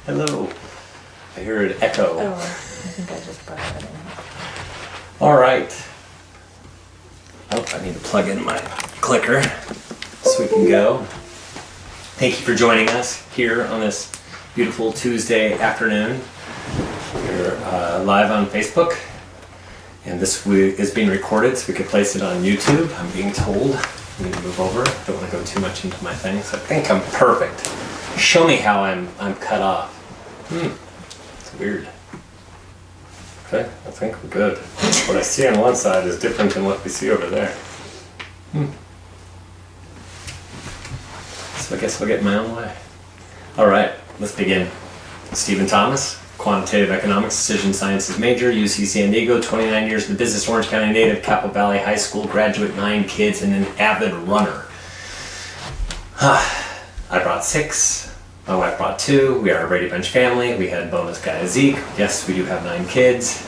Hello. I hear an echo. Oh, I think I just brought that in. All right. Oh, I need to plug in my clicker so we can go. Thank you for joining us here on this beautiful Tuesday afternoon. We're live on Facebook, and this is being recorded so we can place it on YouTube. I'm being told. I need to move over. I don't want to go too much into my thing, so I think I'm perfect. Show me how I'm cut off. It's weird. Okay, I think we're good. What I see on one side is different than what we see over there. So I guess I'll get my own way. All right, let's begin. Stephen Thomas, Quantitative Economics, Decision Sciences major, UC San Diego, 29 years in the business, Orange County native, Capital Valley High School graduate, 9 kids, and an avid runner. I brought 6. My wife brought 2. We are a Brady Bunch family. We had bonus guy Zeke. Yes, we do have 9 kids.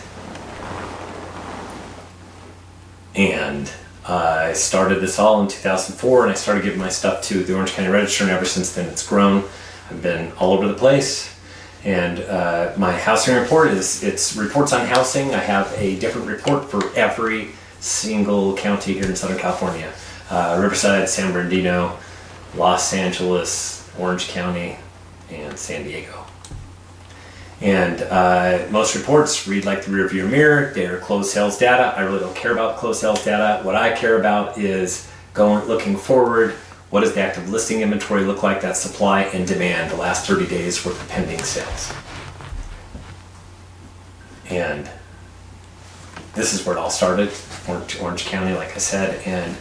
And I started this all in 2004, and I started giving my stuff to the Orange County Register, and ever since then it's grown. I've been all over the place. And my housing report it's reports on housing. I have a different report for every single county here in Southern California. Riverside, San Bernardino, Los Angeles, Orange County, and San Diego. And most reports read like the rearview mirror. They're closed sales data. I really don't care about closed sales data. What I care about is looking forward. What does the active listing inventory look like? That's supply and demand, the last 30 days worth of pending sales. And this is where it all started, Orange County, like I said, and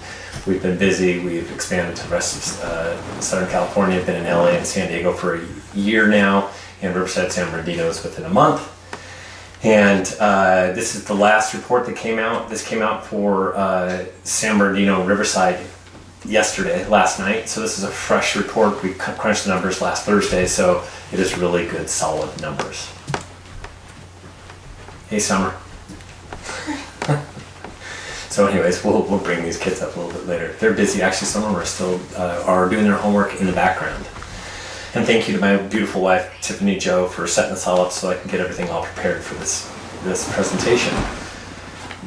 we've been busy. We've expanded to the rest of Southern California. Been in LA and San Diego for a year now, and Riverside, San Bernardino is within a month. And this is the last report that came out. This came out for San Bernardino and Riverside last night. So this is a fresh report. We crunched the numbers last Thursday, so it is really good, solid numbers. Hey, Summer. So anyways, we'll bring these kids up a little bit later. They're busy. Actually, some of them are still are doing their homework in the background. And thank you to my beautiful wife, Tiffany Joe, for setting this all up so I can get everything all prepared for this presentation.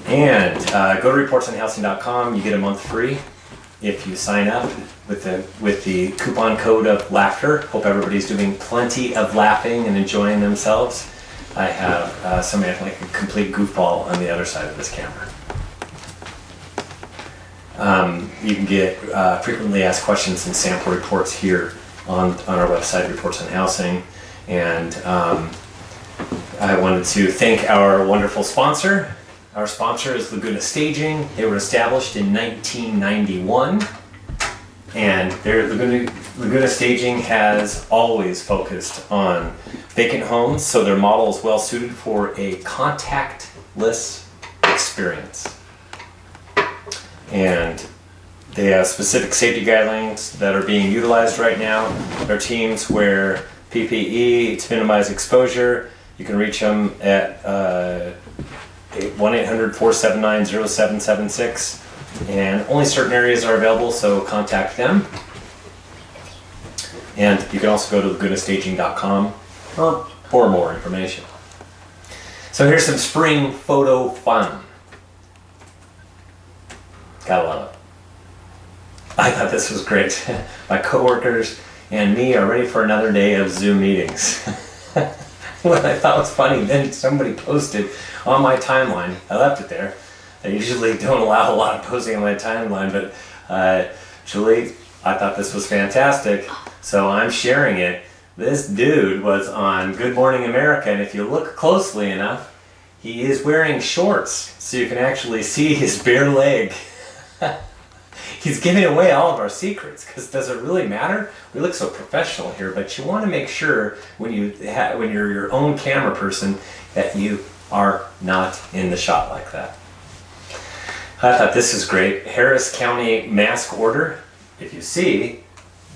And go to reportsonhousing.com. You get a month free if you sign up with the coupon code of laughter. Hope everybody's doing plenty of laughing and enjoying themselves. I have somebody like a complete goofball on the other side of this camera. You can get frequently asked questions and sample reports here on our website, Reports on Housing. And I wanted to thank our wonderful sponsor. Our sponsor is Laguna Staging. They were established in 1991. And Laguna Staging has always focused on vacant homes, so their model is well suited for a contactless experience. And they have specific safety guidelines that are being utilized right now. Their teams wear PPE to minimize exposure. You can reach them at 1-800-479-0776. And only certain areas are available, so contact them. And you can also go to lagunastaging.com for more information. So here's some spring photo fun. Gotta love it. I thought this was great. My coworkers and me are ready for another day of Zoom meetings. What I thought was funny, then somebody posted on my timeline. I left it there. I usually don't allow a lot of posting on my timeline, but Julie, I thought this was fantastic, so I'm sharing it. This dude was on Good Morning America, and if you look closely enough, he is wearing shorts, so you can actually see his bare leg. He's giving away all of our secrets, because does it really matter? We look so professional here, but you want to make sure when you're your own camera person that you are not in the shot like that. I thought this is great. Harris County mask order. If you see,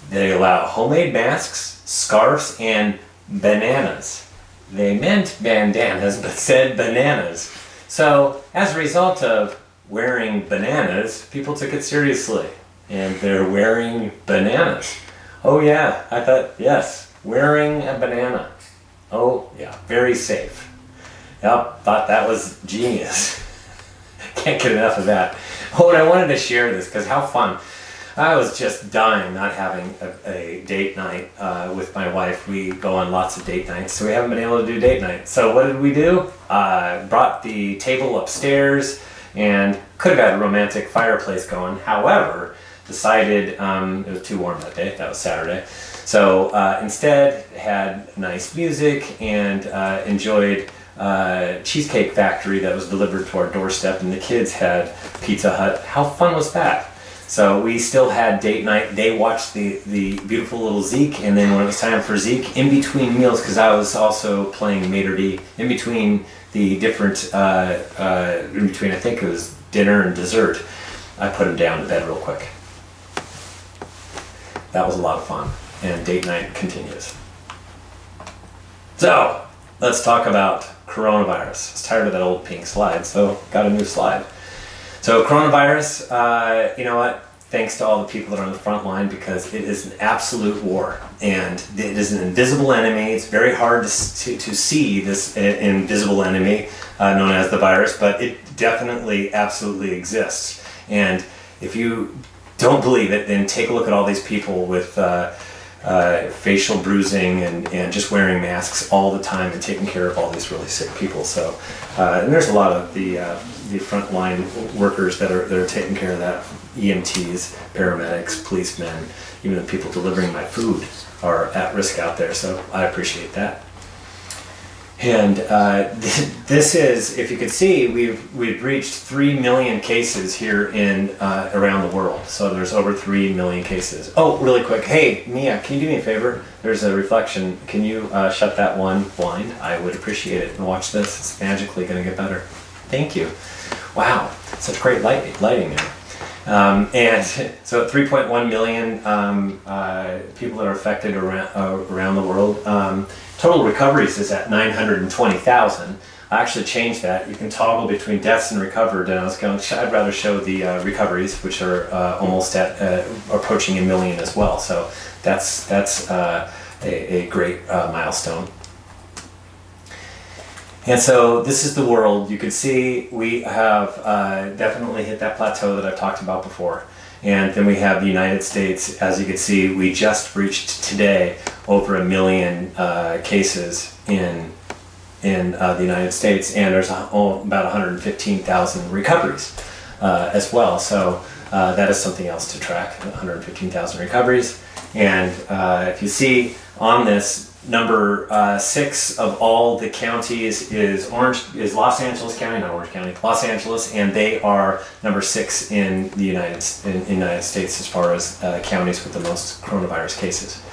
they allow homemade masks, scarves, and bananas. They meant bandanas, but said bananas. So as a result of wearing bananas, people took it seriously, and they're wearing bananas. Oh yeah, I thought, yes, Wearing a banana. Oh, yeah, very safe. Yep, thought that was genius. Can't get enough of that. Oh, and I wanted to share this because how fun. I was just dying not having a date night with my wife. We go on lots of date nights, so we haven't been able to do date night. So what did we do? Brought the table upstairs and could have had a romantic fireplace going. However, decided it was too warm that day. That was Saturday. So instead had nice music and enjoyed Cheesecake Factory that was delivered to our doorstep, and the kids had Pizza Hut. How fun was that? So we still had date night. They watched the beautiful little Zeke, and then when it was time for Zeke, in between meals, because I was also playing maitre d', in between the different, in between I think it was dinner and dessert, I put him down to bed real quick. That was a lot of fun, and date night continues. So, let's talk about coronavirus. I was tired of that old pink slide, so got a new slide. So coronavirus, you know what? Thanks to all the people that are on the front line, because it is an absolute war, and it is an invisible enemy. It's very hard to see this invisible enemy known as the virus, but it definitely, absolutely exists. And if you don't believe it, then take a look at all these people with facial bruising and just wearing masks all the time and taking care of all these really sick people. So, and there's a lot of the frontline workers that are taking care of that. EMTs, paramedics, policemen, even the people delivering my food are at risk out there. So I appreciate that. And this is, if you could see, we've reached 3 million cases here in around the world. So there's over 3 million cases. Oh, really quick. Hey, Mia, can you do me a favor? There's a reflection. Can you shut that one blind? I would appreciate it. And watch this. It's magically going to get better. Thank you. Wow, such great lighting there. And so 3.1 million people that are affected around the world. Total recoveries is at 920,000. I actually changed that. You can toggle between deaths and recovered, and I'd rather show the recoveries, which are almost at approaching 1 million as well. So that's a great milestone. And so this is the world. You can see we have definitely hit that plateau that I've talked about before. And then we have the United States. As you can see, we just reached today over 1 million cases in the United States, and there's about 115,000 recoveries as well. So that is something else to track, 115,000 recoveries. And if you see on this, number 6 of all the counties is Los Angeles County, not Orange County, Los Angeles, and they are number 6 in the United States as far as counties with the most coronavirus cases.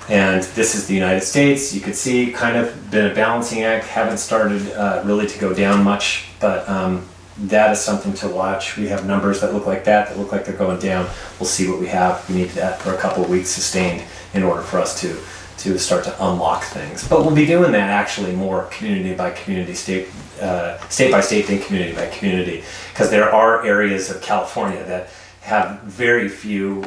And this is the United States. You could see kind of been a balancing act, haven't started really to go down much, but that is something to watch. We have numbers that look like that look like they're going down. We'll see what we have. We need that for a couple of weeks sustained in order for us to start to unlock things. But we'll be doing that actually more community by community, state by state, then community by community, because there are areas of California that have very few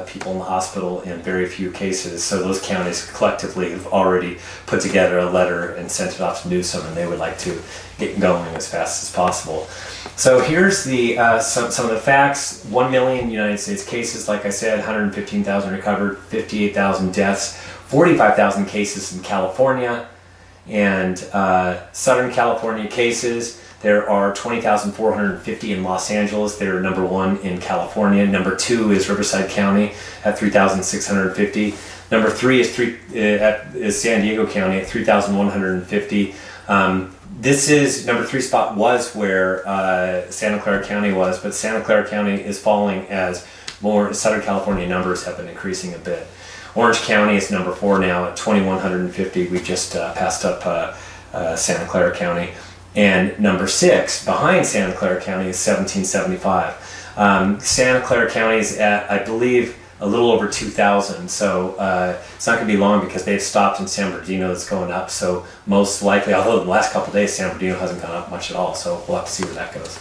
people in the hospital and very few cases. So those counties collectively have already put together a letter and sent it off to Newsom, and they would like to get going as fast as possible. So here's the some of the facts. 1 million United States cases, like I said, 115,000 recovered, 58,000 deaths, 45,000 cases in California, and Southern California cases. There are 20,450 in Los Angeles. They're number 1 in California. Number 2 is Riverside County at 3,650. Number 3 is San Diego County at 3,150. This is number 3 spot was where Santa Clara County was, but Santa Clara County is falling as more Southern California numbers have been increasing a bit. Orange County is number 4 now at 2,150. We just passed up Santa Clara County. And number 6 behind Santa Clara County is 1,775. Santa Clara County is at, I believe, a little over 2,000. So it's not going to be long because they've stopped in San Bernardino. It's going up. So most likely, although the last couple of days San Bernardino hasn't gone up much at all. So we'll have to see where that goes.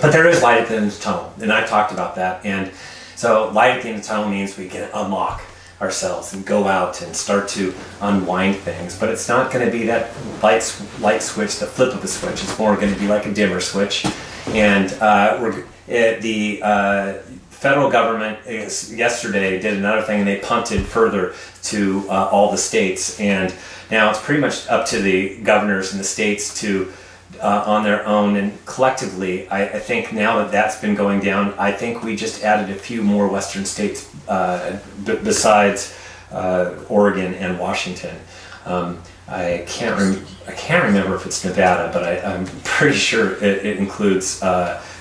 But there is light at the end of the tunnel, and I talked about that. And so light at the end of the tunnel means we can unlock ourselves and go out and start to unwind things. But it's not going to be that light switch, the flip of a switch. It's more going to be like a dimmer switch. And the federal government yesterday did another thing, and they punted further to all the states. And now it's pretty much up to the governors in the states to on their own, and collectively, I think now that that's been going down, I think we just added a few more western states besides Oregon and Washington. I can't remember if it's Nevada, but I'm pretty sure it includes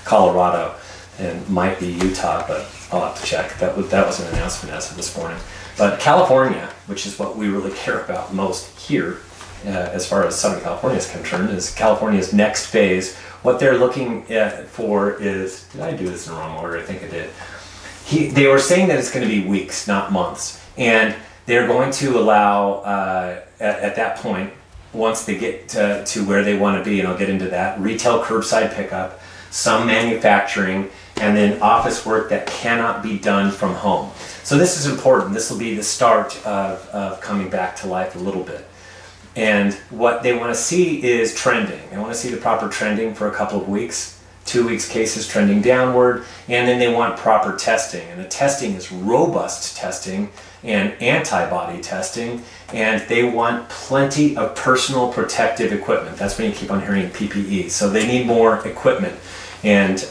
Colorado and might be Utah, but I'll have to check. That was an announcement as of this morning. But California, which is what we really care about most here, as far as Southern California is concerned, is California's next phase. What they're looking for is, did I do this in the wrong order? I think I did. They were saying that it's going to be weeks, not months. And they're going to allow, at that point, once they get to where they want to be, and I'll get into that, retail curbside pickup, some manufacturing, and then office work that cannot be done from home. So this is important. This will be the start of coming back to life a little bit. And what they want to see is trending. They want to see the proper trending for a couple of weeks, 2 weeks cases trending downward, and then they want proper testing. And the testing is robust testing and antibody testing, and they want plenty of personal protective equipment. That's when you keep on hearing PPE. So they need more equipment. And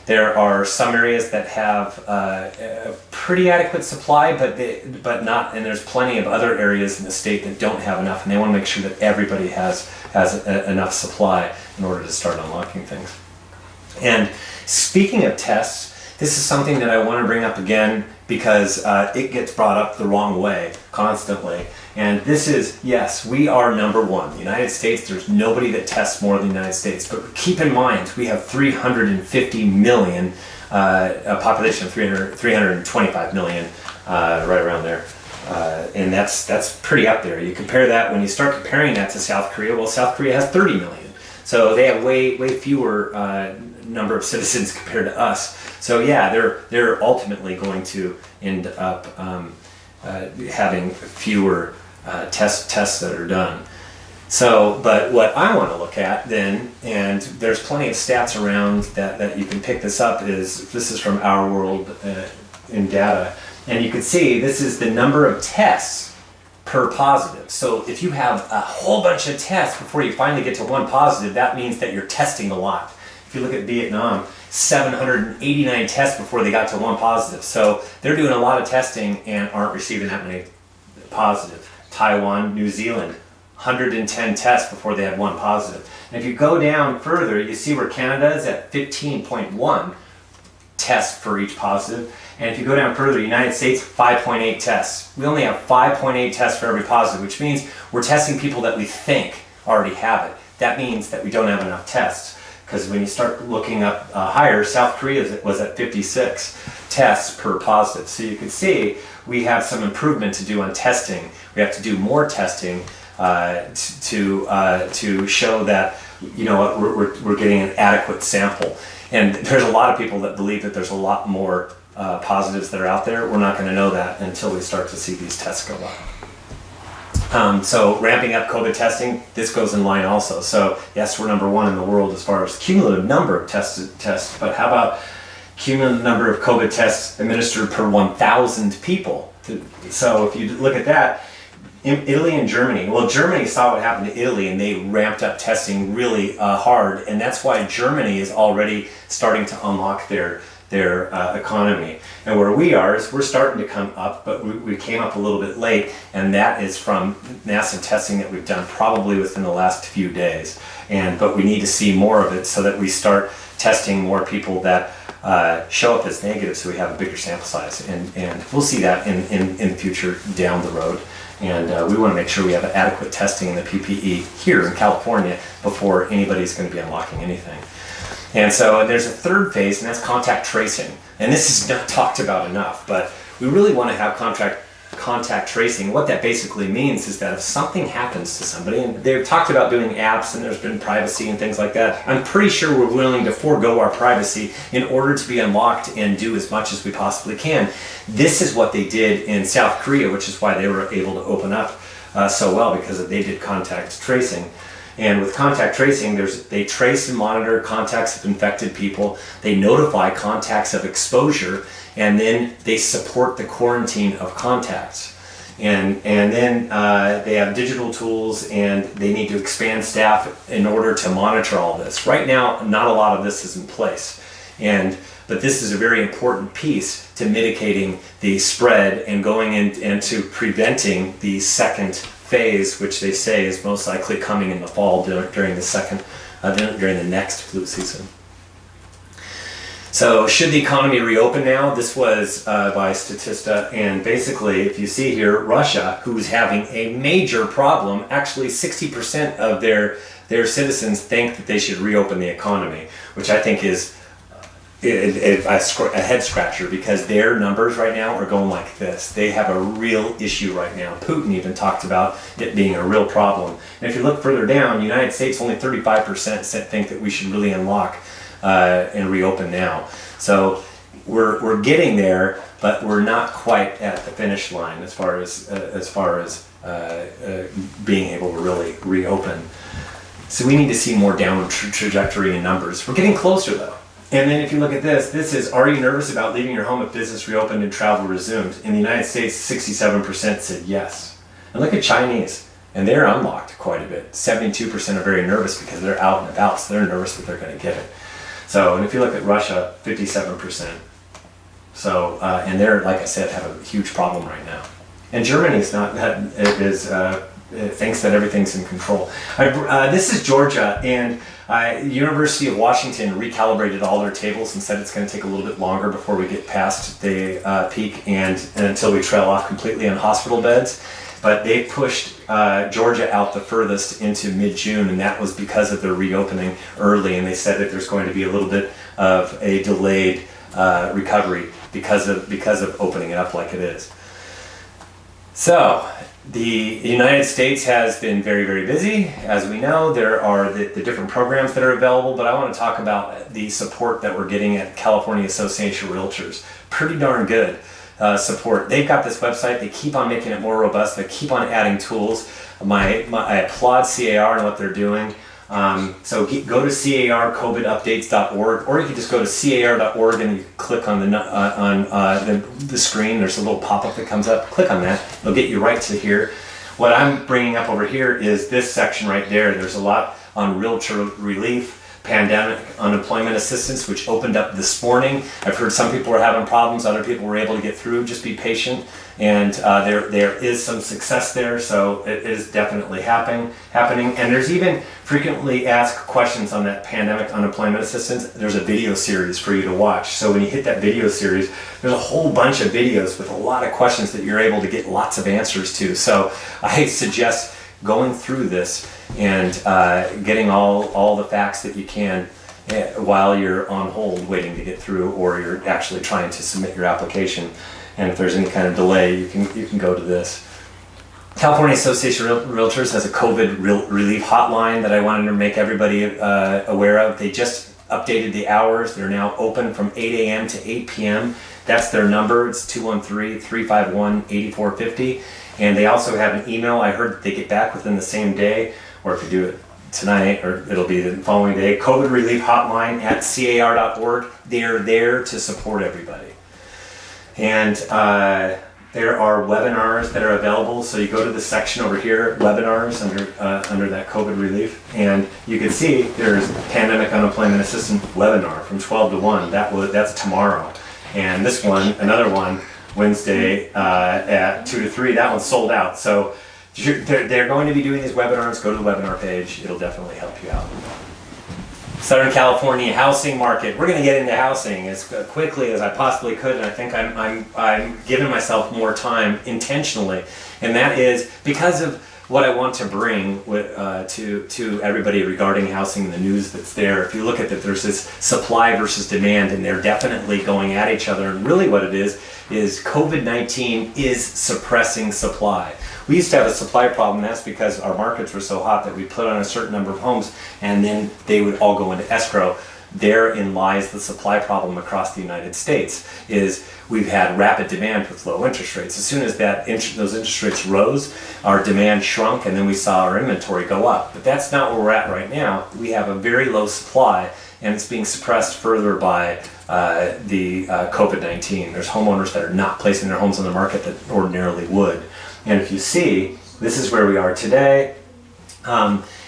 there are some areas that have a pretty adequate supply, but not, and there's plenty of other areas in the state that don't have enough, and they want to make sure that everybody has enough supply in order to start unlocking things. And speaking of tests, this is something that I want to bring up again because it gets brought up the wrong way constantly. And this is, yes, we are number one. The United States, there's nobody that tests more than the United States. But keep in mind, we have 350 million, a population of 325 million, right around there. And that's pretty up there. You compare that, when you start comparing that to South Korea, well, South Korea has 30 million. So they have way fewer number of citizens compared to us. So yeah, they're ultimately going to end up having fewer tests that are done. So, but what I want to look at then, and there's plenty of stats around that you can pick this up, this is from Our World in data, and you can see this is the number of tests per positive. So if you have a whole bunch of tests before you finally get to one positive, that means that you're testing a lot. If you look at Vietnam, 789 tests before they got to one positive. So they're doing a lot of testing and aren't receiving that many positive. Taiwan, New Zealand, 110 tests before they had one positive. And if you go down further, you see where Canada is at 15.1 tests for each positive. And if you go down further, the United States, 5.8 tests. We only have 5.8 tests for every positive, which means we're testing people that we think already have it. That means that we don't have enough tests. Because when you start looking up higher, South Korea was at 56 tests per positive. So you can see we have some improvement to do on testing. We have to do more testing to show that, you know what, we're getting an adequate sample. And there's a lot of people that believe that there's a lot more positives that are out there. We're not going to know that until we start to see these tests go up. So ramping up COVID testing, this goes in line also. So yes, we're number one in the world as far as cumulative number of tests, but how about cumulative number of COVID tests administered per 1,000 people? So if you look at that, in Italy and Germany, well, Germany saw what happened to Italy and they ramped up testing really hard, and that's why Germany is already starting to unlock their economy. And where we are is we're starting to come up, but we came up a little bit late, and that is from massive testing that we've done probably within the last few days. But we need to see more of it so that we start testing more people that show up as negative, so we have a bigger sample size. And we'll see that in the future down the road. And we want to make sure we have adequate testing in the PPE here in California before anybody's going to be unlocking anything. And so there's a third phase, and that's contact tracing. And this is not talked about enough, but we really want to have contact contact tracing. What that basically means is that if something happens to somebody, and they've talked about doing apps and there's been privacy and things like that, I'm pretty sure we're willing to forego our privacy in order to be unlocked and do as much as we possibly can. This is what they did in South Korea, which is why they were able to open up so well, because they did contact tracing. And with contact tracing, they trace and monitor contacts of infected people, they notify contacts of exposure, and then they support the quarantine of contacts. And then they have digital tools, and they need to expand staff in order to monitor all this. Right now, not a lot of this is in place. But this is a very important piece to mitigating the spread and going into preventing the second phase, which they say is most likely coming in the fall during the next flu season. So should the economy reopen now? This was by Statista, and basically if you see here, Russia, who's having a major problem, actually 60% of their citizens think that they should reopen the economy, which I think is a head scratcher, because their numbers right now are going like this. They have a real issue right now. Putin even talked about it being a real problem. And if you look further down, the United States, only 35% think that we should really unlock and reopen now. So we're getting there, but we're not quite at the finish line as far as being able to really reopen. So we need to see more downward trajectory in numbers. We're getting closer though. And then if you look at this is, are you nervous about leaving your home if business reopened and travel resumed? In the United States, 67% said yes. And look at Chinese, and they're unlocked quite a bit. 72% are very nervous because they're out and about, so they're nervous that they're going to get it. So, and if you look at Russia, 57%. So, and they're, like I said, have a huge problem right now. And Germany is not, thinks that everything's in control. This is Georgia, and University of Washington recalibrated all their tables and said it's going to take a little bit longer before we get past the peak and until we trail off completely on hospital beds. But they pushed Georgia out the furthest into mid-June, and that was because of their reopening early. And they said that there's going to be a little bit of a delayed recovery because of opening it up like it is. So the United States has been very, very busy. As we know, there are the different programs that are available, but I want to talk about the support that we're getting at California Association of Realtors. Pretty darn good support. They've got this website. They keep on making it more robust. They keep on adding tools. I applaud CAR and what they're doing. So go to carcovidupdates.org, or you can just go to car.org and you click on the screen. There's a little pop-up that comes up. Click on that. It'll get you right to here. What I'm bringing up over here is this section right there. There's a lot on realtor relief, pandemic unemployment assistance, which opened up this morning. I've heard some people were having problems, other people were able to get through. Just be patient, and there is some success there, so it is definitely happening. And there's even frequently asked questions on that pandemic unemployment assistance. There's a video series for you to watch. So when you hit that video series, there's a whole bunch of videos with a lot of questions that you're able to get lots of answers to. So I suggest going through this and getting all the facts that you can while you're on hold waiting to get through, or you're actually trying to submit your application. And if there's any kind of delay, you can go to this. California Association of Realtors has a COVID relief hotline that I wanted to make everybody aware of. They just updated the hours. They're now open from 8 a.m. to 8 p.m. That's their number. It's 213-351-8450. And they also have an email. I heard that they get back within the same day, or if you do it tonight, or it'll be the following day. COVID relief hotline at car.org. They're there to support everybody. And there are webinars that are available. So you go to the section over here, webinars, under that COVID relief, and you can see there's pandemic unemployment assistance webinar from 12 to 1. That's tomorrow. And this one, another one, Wednesday at 2 to 3. That one's sold out. So they're going to be doing these webinars. Go to the webinar page. It'll definitely help you out. Southern California housing market. We're going to get into housing as quickly as I possibly could, and I think I'm giving myself more time intentionally, and that is because of what I want to bring to everybody regarding housing and the news that's there. If you look at that, there's this supply versus demand, and they're definitely going at each other. And really what it is COVID-19 is suppressing supply. We used to have a supply problem. That's because our markets were so hot that we put on a certain number of homes and then they would all go into escrow. Therein lies the supply problem across the United States, is we've had rapid demand with low interest rates. As soon as those interest rates rose, our demand shrunk, and then we saw our inventory go up. But that's not where we're at right now. We have a very low supply, and it's being suppressed further by the COVID-19. There's homeowners that are not placing their homes on the market that ordinarily would. And if you see, this is where we are today.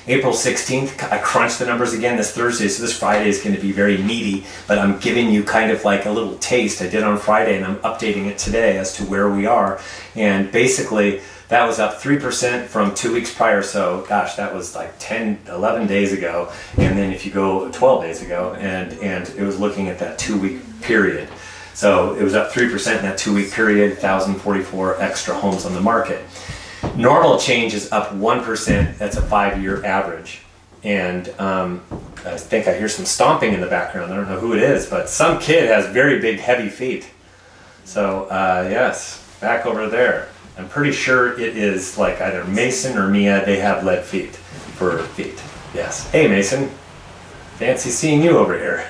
April 16th, I crunched the numbers again this Thursday, so this Friday is going to be very meaty, but I'm giving you kind of like a little taste. I did on Friday, and I'm updating it today as to where we are. And basically, that was up 3% from 2 weeks prior, so gosh, that was like 10, 11 days ago. And then if you go 12 days ago, and it was looking at that 2 week period. So it was up 3% in that 2 week period, 1,044 extra homes on the market. Normal change is up 1%. That's a 5-year average. And I think I hear some stomping in the background. I don't know who it is, but some kid has very big, heavy feet. So yes, back over there. I'm pretty sure it is like either Mason or Mia. They have lead feet for feet. Yes. Hey, Mason. Fancy seeing you over here.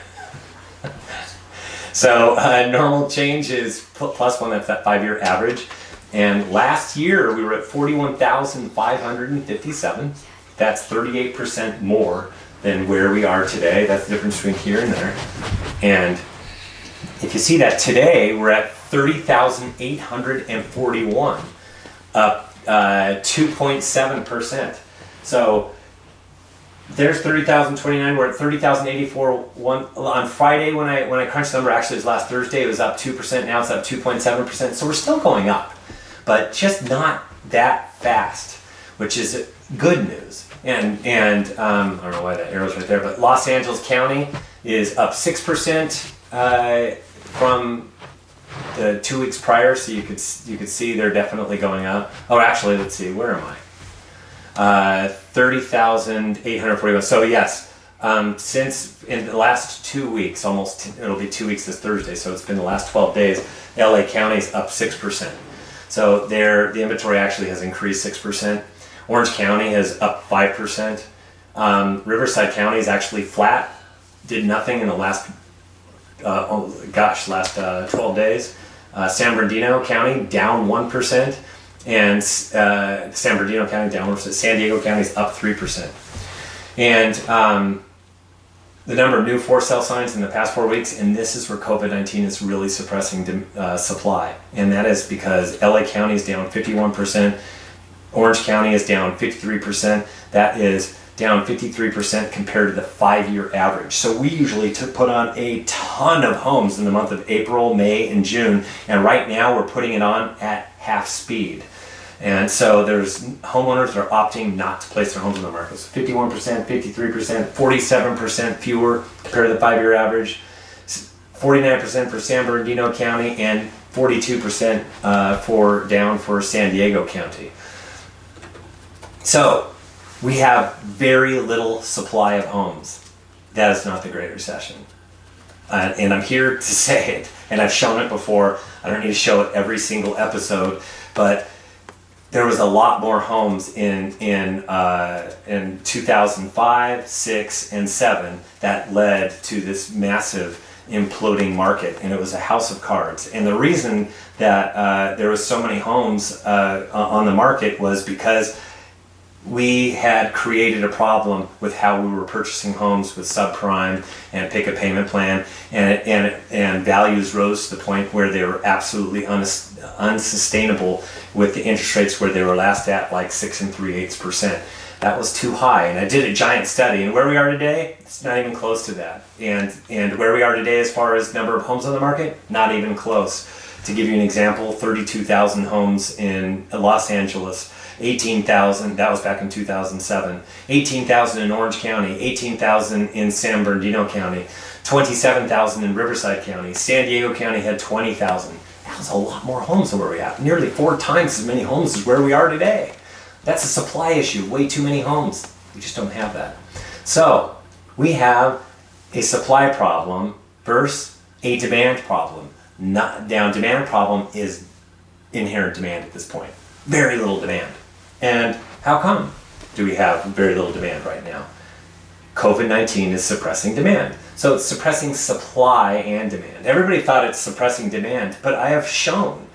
So normal change is plus 1. That's that 5-year average. And last year we were at 41,557. That's 38% more than where we are today. That's the difference between here and there. And if you see that today, we're at 30,841, up 2.7%. So there's 30,029. We're at 30,084. On Friday when I crunched the number, actually it was last Thursday, it was up 2%. Now it's up 2.7%. So we're still going up, but just not that fast, which is good news. And I don't know why that arrow's right there, but Los Angeles County is up 6% from the 2 weeks prior. So you could see they're definitely going up. Oh, actually, let's see, where am I? 30,841. So yes, since in the last 2 weeks, it'll be 2 weeks this Thursday. So it's been the last 12 days. LA County's up 6%. So the inventory actually has increased 6%. Orange County is up 5%. Riverside County is actually flat. Did nothing in the last 12 days. San Bernardino County down 1%. And San Bernardino County down 1%. San Diego County is up 3%. And the number of new for sale signs in the past 4 weeks, and this is where COVID-19 is really suppressing supply. And that is because LA County is down 51%. Orange County is down 53%. That is down 53% compared to the 5-year average. So we usually put on a ton of homes in the month of April, May, and June. And right now we're putting it on at half speed. And so there's homeowners that are opting not to place their homes on the market. So 51%, 53%, 47% fewer compared to the 5-year average, 49% for San Bernardino County, and 42% down for San Diego County. So we have very little supply of homes. That is not the Great Recession. And I'm here to say it, and I've shown it before. I don't need to show it every single episode, but there was a lot more homes in 2005, 6, and 7 that led to this massive imploding market, and it was a house of cards. And the reason that there was so many homes on the market was because we had created a problem with how we were purchasing homes with subprime and pick a payment plan, and values rose to the point where they were absolutely unsustainable with the interest rates where they were last at like 6 3/8%. That was too high, and I did a giant study, and where we are today, it's not even close to that. And where we are today as far as number of homes on the market, not even close. To give you an example, 32,000 homes in Los Angeles, 18,000, that was back in 2007, 18,000 in Orange County, 18,000 in San Bernardino County, 27,000 in Riverside County. San Diego County had 20,000. That was a lot more homes than where we are. Nearly 4 times as many homes as where we are today. That's a supply issue, way too many homes. We just don't have that. So we have a supply problem versus a demand problem. Demand problem is inherent demand at this point. Very little demand. And how come do we have very little demand right now? COVID-19 is suppressing demand. So it's suppressing supply and demand. Everybody thought it's suppressing demand, but I have shown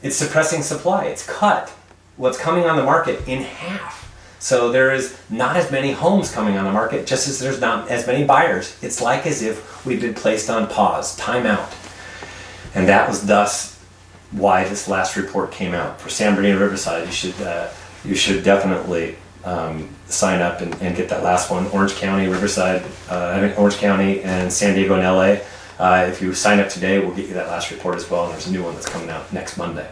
it's suppressing supply. It's cut what's coming on the market in half. So there is not as many homes coming on the market, just as there's not as many buyers. It's like as if we've been placed on pause, time out. And that was thus why this last report came out. For San Bernardino Riverside, you should definitely sign up and get that last one. Orange County, Riverside, Orange County and San Diego and LA. If you sign up today, we'll get you that last report as well, and there's a new one that's coming out next Monday.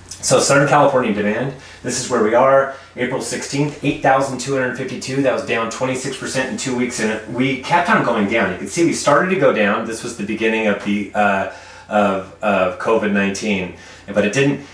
So Southern California demand, this is where we are, April 16th, 8,252, that was down 26% in 2 weeks, and we kept on going down. You can see we started to go down. This was the beginning of the of COVID-19, but it didn't.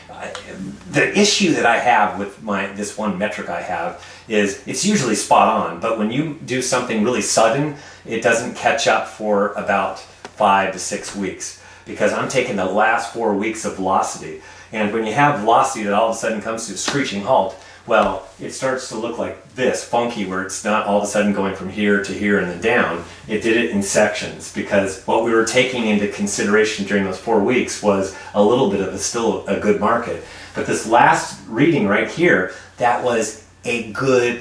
The issue that I have with this one metric I have is it's usually spot on, but when you do something really sudden, it doesn't catch up for about 5 to 6 weeks, because I'm taking the last 4 weeks of velocity. And when you have velocity that all of a sudden comes to a screeching halt, well, it starts to look like this, funky, where it's not all of a sudden going from here to here and then down. It did it in sections, because what we were taking into consideration during those 4 weeks was a little bit of still a good market. But this last reading right here, that was a good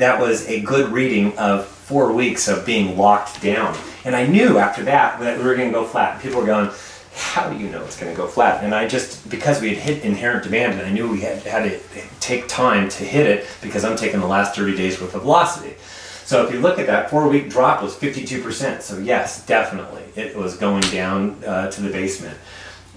reading of 4 weeks of being locked down. And I knew after that we were going to go flat. People were going, how do you know it's going to go flat? And I just, because we had hit inherent demand, and I knew we had to take time to hit it, because I'm taking the last 30 days worth of velocity. So if you look at that, 4 week drop was 52%. So yes, definitely, it was going down to the basement.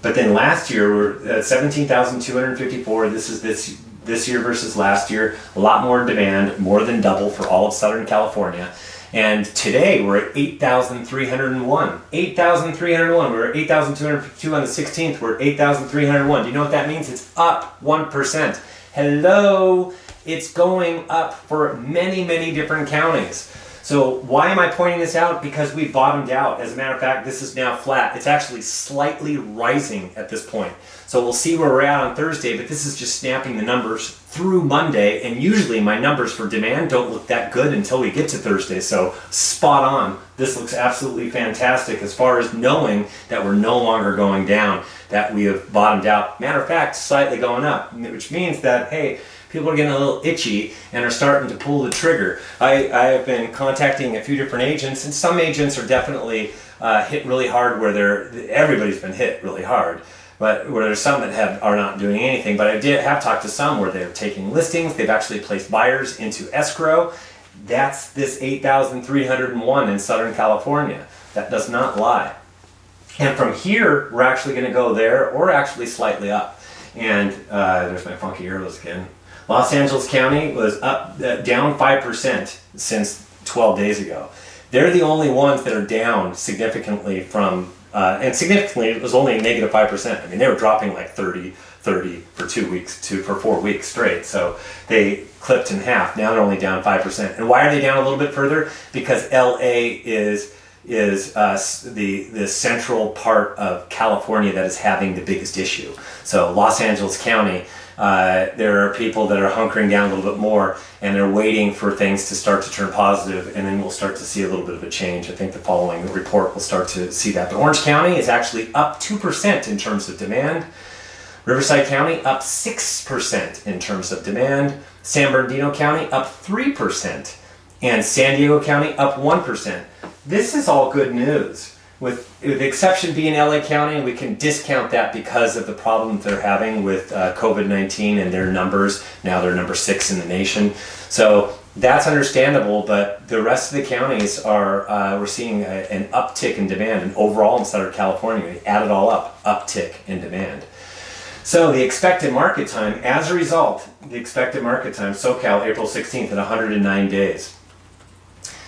But then last year, we're at 17,254. This is this year versus last year. A lot more demand, more than double for all of Southern California. And today we're at 8,301. 8,301. We were at 8,252 on the 16th. We're at 8,301. Do you know what that means? It's up 1%. Hello. It's going up for many, many different counties. So why am I pointing this out? Because we bottomed out. As a matter of fact, this is now flat. It's actually slightly rising at this point. So we'll see where we're at on Thursday, but this is just snapping the numbers through Monday, and usually my numbers for demand don't look that good until we get to Thursday. So spot on. This looks absolutely fantastic as far as knowing that we're no longer going down, that we have bottomed out. Matter of fact, slightly going up, which means that, hey, people are getting a little itchy and are starting to pull the trigger. I have been contacting a few different agents, and some agents are definitely hit really hard where everybody's been hit really hard. But where there's some that are not doing anything. But I have talked to some where they're taking listings. They've actually placed buyers into escrow. That's this 8,301 in Southern California. That does not lie. And from here, we're actually going to go there, or actually slightly up. And there's my funky arrows again. Los Angeles County was up, down 5% since 12 days ago. They're the only ones that are down significantly from. And significantly, it was only negative 5%. I mean, they were dropping like 30 for 2 weeks, for 4 weeks straight. So they clipped in half. Now they're only down 5%. And why are they down a little bit further? Because LA is the central part of California that is having the biggest issue. So Los Angeles County, there are people that are hunkering down a little bit more, and they're waiting for things to start to turn positive, and then we'll start to see a little bit of a change. I think the following report will start to see that. But Orange County is actually up 2% in terms of demand. Riverside County up 6% in terms of demand. San Bernardino County up 3%. And San Diego County up 1%. This is all good news. With the exception being LA County, and we can discount that because of the problems they're having with COVID-19 and their numbers. Now they're number 6 in the nation. So that's understandable, but the rest of the counties are, we're seeing an uptick in demand, and overall in Southern California, we add it all up, uptick in demand. So the expected market time, as a result, the expected market time, SoCal, April 16th at 109 days.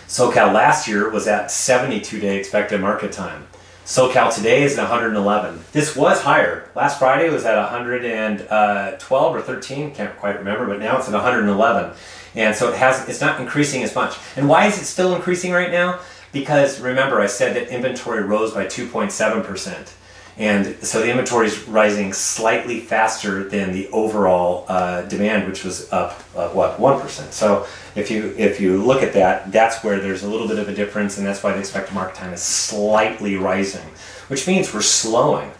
SoCal last year was at 72-day expected market time. SoCal today is at 111. This was higher. Last Friday it was at 112 or 13, can't quite remember, but now it's at 111. And so it's not increasing as much. And why is it still increasing right now? Because remember, I said that inventory rose by 2.7%. And so the inventory is rising slightly faster than the overall demand, which was up, what, 1%. So if you look at that, that's where there's a little bit of a difference, and that's why the expected market time is slightly rising, which means we're slowing.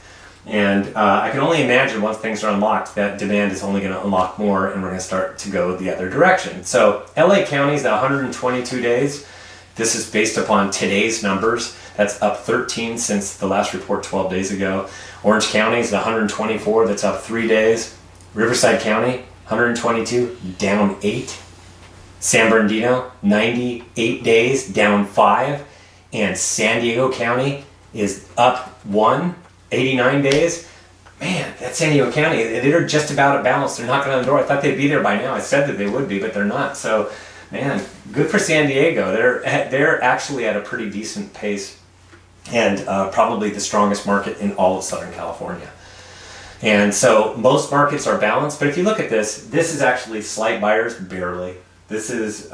And I can only imagine once things are unlocked, that demand is only going to unlock more, and we're going to start to go the other direction. So LA County is at 122 days. This is based upon today's numbers. That's up 13 since the last report 12 days ago. Orange County is at 124. That's up 3 days. Riverside County, 122, down 8. San Bernardino, 98 days, down 5. And San Diego County is up 1, 89 days. Man, that's San Diego County. They're just about at balance. They're knocking on the door. I thought they'd be there by now. I said that they would be, but they're not. So, man, good for San Diego. They're actually at a pretty decent pace, and probably the strongest market in all of Southern California. And so most markets are balanced, but if you look at this is actually slight buyers, barely. This is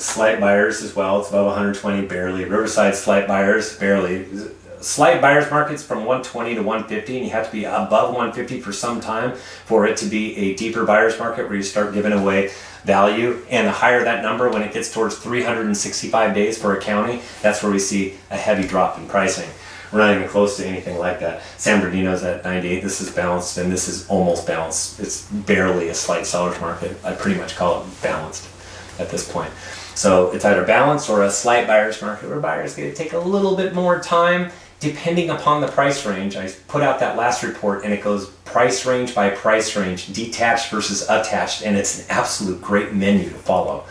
slight buyers as well. It's above 120, barely. Riverside slight buyers, barely. Slight buyers markets from 120 to 150, and you have to be above 150 for some time for it to be a deeper buyers market where you start giving away value. And the higher that number, when it gets towards 365 days for a county, that's where we see a heavy drop in pricing. We're not even close to anything like that. San Bernardino's at 98. This is balanced, and this is almost balanced. It's barely a slight seller's market. I pretty much call it balanced at this point. So it's either balanced or a slight buyer's market where buyers get to take a little bit more time depending upon the price range. I put out that last report, and it goes price range by price range, detached versus attached, and it's an absolute great menu to follow.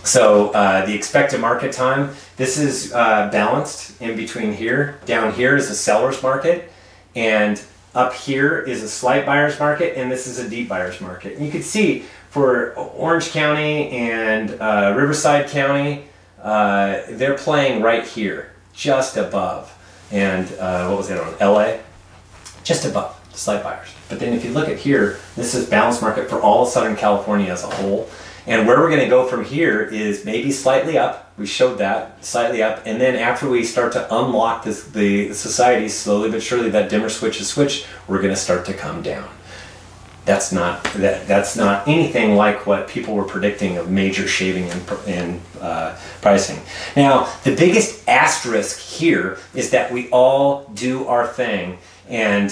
So the expected market time, this is balanced in between here. Down here is a seller's market, and up here is a slight buyer's market, and this is a deep buyer's market. And you can see for Orange County and Riverside County, they're playing right here, just above. And what was the other one? LA, just above, slight buyers. But then if you look at here, this is balanced market for all of Southern California as a whole. And where we're going to go from here is maybe slightly up. We showed that, slightly up. And then after we start to unlock the society slowly but surely, that dimmer switch is switched, we're going to start to come down. That's not anything like what people were predicting of major shaving in pricing. Now, the biggest asterisk here is that we all do our thing, and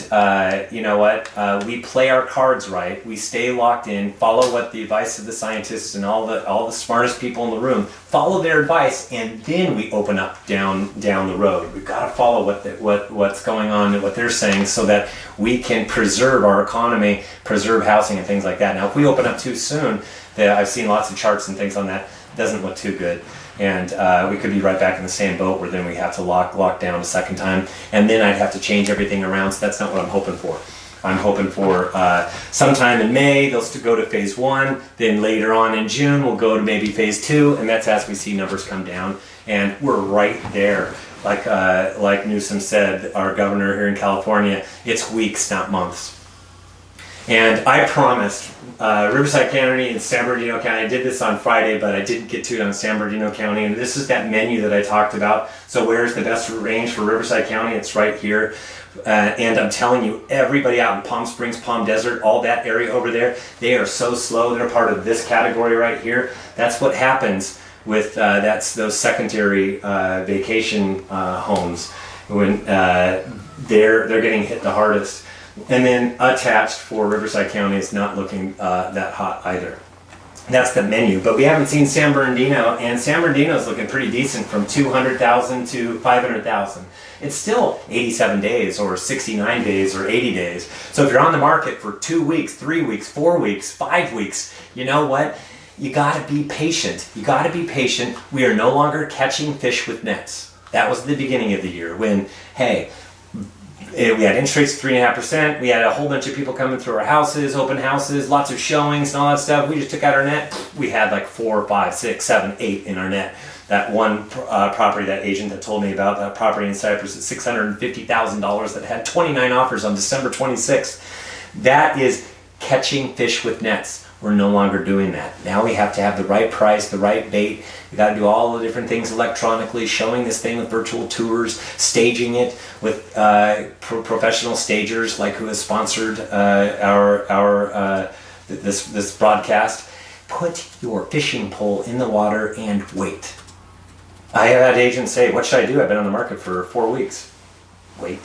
you know what? We play our cards right. We stay locked in, follow what the advice of the scientists and all the smartest people in the room, follow their advice, and then we open up down the road. We've got to follow what's going on and what they're saying so that we can preserve our economy, preserve housing and things like that. Now, if we open up too soon, I've seen lots of charts and things on that, it doesn't look too good. And we could be right back in the same boat where then we have to lock down a second time, and then I'd have to change everything around, so that's not what I'm hoping for. I'm hoping for sometime in May, they'll go to phase 1, then later on in June, we'll go to maybe phase 2, and that's as we see numbers come down, and we're right there. Like Newsom said, our governor here in California, it's weeks, not months. And I promised Riverside County and San Bernardino County, I did this on Friday, but I didn't get to it on San Bernardino County, and this is that menu that I talked about. So where's the best range for Riverside County? It's right here. And I'm telling you, everybody out in Palm Springs, Palm Desert, all that area over there, they are so slow. They're part of this category right here. That's what happens with those secondary vacation homes when they're getting hit the hardest. And then attached for Riverside County is not looking that hot either. That's the menu, but we haven't seen San Bernardino, and San Bernardino is looking pretty decent from 200,000 to 500,000. It's still 87 days or 69 days or 80 days. So if you're on the market for 2 weeks, 3 weeks, 4 weeks, 5 weeks, you know what? You gotta be patient. You gotta be patient. We are no longer catching fish with nets. That was the beginning of the year when, hey, We had interest rates 3.5%. We had a whole bunch of people coming through our houses, open houses, lots of showings and all that stuff. We just took out our net. We had like 4, 5, 6, 7, 8 in our net. That one property, that agent that told me about, that property in Cyprus at $650,000 that had 29 offers on December 26th. That is catching fish with nets. We're no longer doing that. Now we have to have the right price, the right bait. We got to do all the different things electronically, showing this thing with virtual tours, staging it with professional stagers like who has sponsored this broadcast. Put your fishing pole in the water and wait. I have had agents say, "What should I do? I've been on the market for 4 weeks." Wait.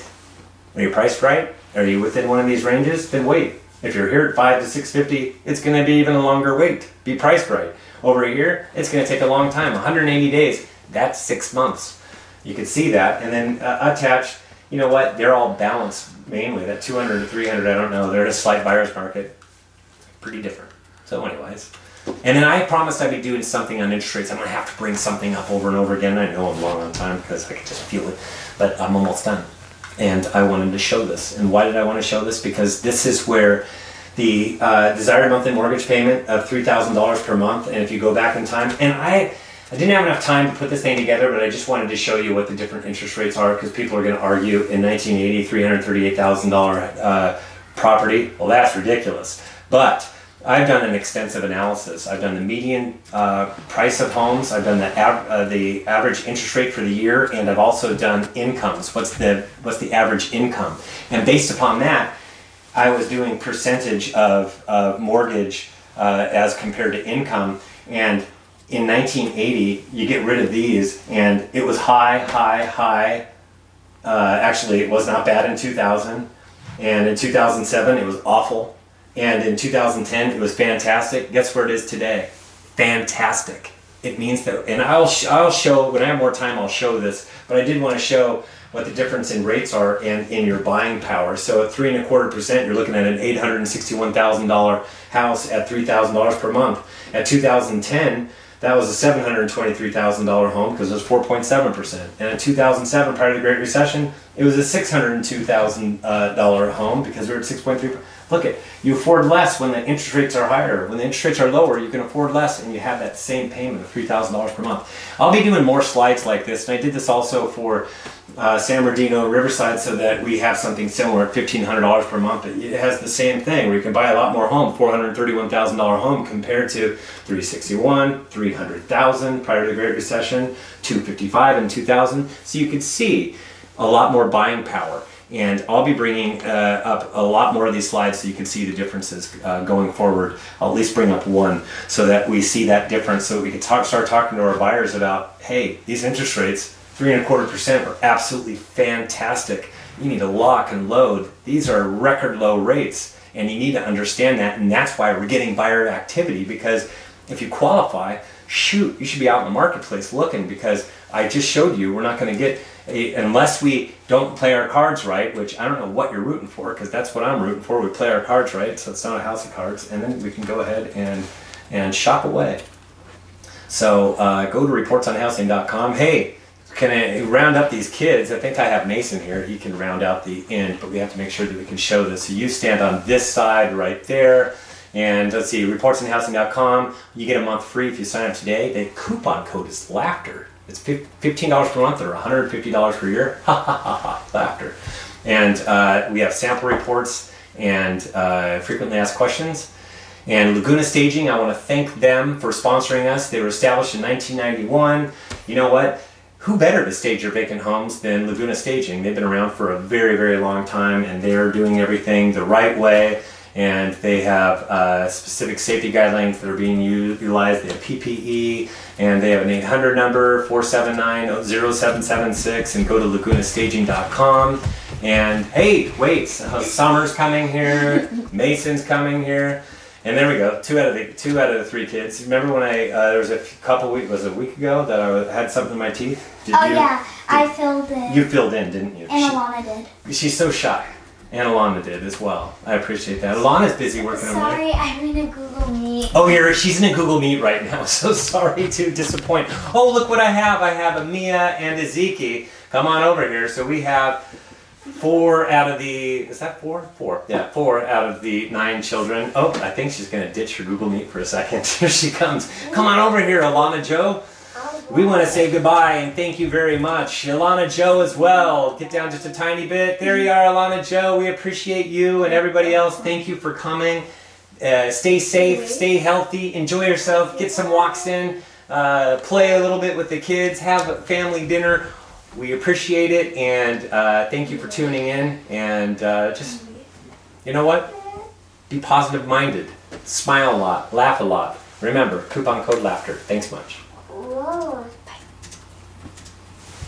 Are you priced right? Are you within one of these ranges? Then wait. If you're here at 5 to 650, it's going to be even a longer wait. Be priced right. Over here, it's going to take a long time. 180 days. That's 6 months. You can see that. And then attached, you know what? They're all balanced mainly. That 200 to 300, I don't know. They're a slight buyer's market. Pretty different. So anyways. And then I promised I'd be doing something on interest rates. I'm going to have to bring something up over and over again. I know I'm long on time because I can just feel it. But I'm almost done. And I wanted to show this. And why did I want to show this? Because this is where the desired monthly mortgage payment of $3,000 per month, and if you go back in time, and I didn't have enough time to put this thing together, but I just wanted to show you what the different interest rates are, because people are going to argue in 1980, $338,000 property. Well, that's ridiculous. But I've done an extensive analysis. I've done the median price of homes. I've done the average interest rate for the year, and I've also done incomes. What's the average income? And based upon that, I was doing percentage of mortgage as compared to income. And in 1980, you get rid of these, and it was high. Actually, it was not bad in 2000, and in 2007, it was awful. And in 2010, it was fantastic. Guess where it is today? Fantastic. It means that, and I'll show, when I have more time, I'll show this, but I did want to show what the difference in rates are and in your buying power. So at 3.25%, you're looking at an $861,000 house at $3,000 per month. At 2010, that was a $723,000 home because it was 4.7%. And in 2007, prior to the Great Recession, it was a $602,000 home because we were at 6.3%. Look at, you afford less when the interest rates are higher. When the interest rates are lower, you can afford less and you have that same payment of $3,000 per month. I'll be doing more slides like this, and I did this also for San Bernardino, Riverside, so that we have something similar at $1,500 per month. It has the same thing where you can buy a lot more home, $431,000 home compared to $361,000, $300,000 prior to the Great Recession, $255,000 in 2000. So you can see a lot more buying power. And I'll be bringing up a lot more of these slides so you can see the differences going forward. I'll at least bring up one so that we see that difference, so we can start talking to our buyers about, hey, these interest rates, 3.25%, are absolutely fantastic. You need to lock and load. These are record low rates, and you need to understand that, and that's why we're getting buyer activity, because if you qualify, shoot, you should be out in the marketplace looking, because I just showed you we're not going to get, unless we don't play our cards right, which I don't know what you're rooting for, because that's what I'm rooting for. We play our cards right, so it's not a house of cards, and then we can go ahead and shop away. So go to reportsonhousing.com. Hey, can I round up these kids? I think I have Mason here. He can round out the end, but we have to make sure that we can show this. So you stand on this side right there. And let's see, reportsonhousing.com. You get a month free if you sign up today. The coupon code is laughter. It's $15 per month or $150 per year. Ha ha ha ha, laughter. And we have sample reports and frequently asked questions. And Laguna Staging, I want to thank them for sponsoring us. They were established in 1991. You know what? Who better to stage your vacant homes than Laguna Staging? They've been around for a very, very long time, and they're doing everything the right way. And they have specific safety guidelines that are being utilized. They have PPE, and they have an 800 number, 479-0776, and go to lagunastaging.com. And hey, wait, Summer's coming here, Mason's coming here, and there we go. Two out of the 3 kids. Remember when there was a couple weeks, was it a week ago, that I had something in my teeth? Yeah, I filled in. You filled in, didn't you? And Alana did. She's so shy. And Alana did as well. I appreciate that. Alana's busy working on that. Sorry, I'm in a Google Meet. Oh, she's in a Google Meet right now. So sorry to disappoint. Oh, look what I have. I have a Mia and a Zeke. Come on over here. So we have 4 out of the, is that 4? 4. Yeah, 4 out of the 9 children. Oh, I think she's going to ditch her Google Meet for a second. Here she comes. Come on over here, Alana Joe. We want to say goodbye and thank you very much. Alana Joe as well. Get down just a tiny bit. There you are, Alana Joe. We appreciate you and everybody else. Thank you for coming. Stay safe, stay healthy, enjoy yourself, get some walks in, play a little bit with the kids, have a family dinner. We appreciate it, and thank you for tuning in. And just, you know what? Be positive minded. Smile a lot, laugh a lot. Remember, coupon code laughter. Thanks much.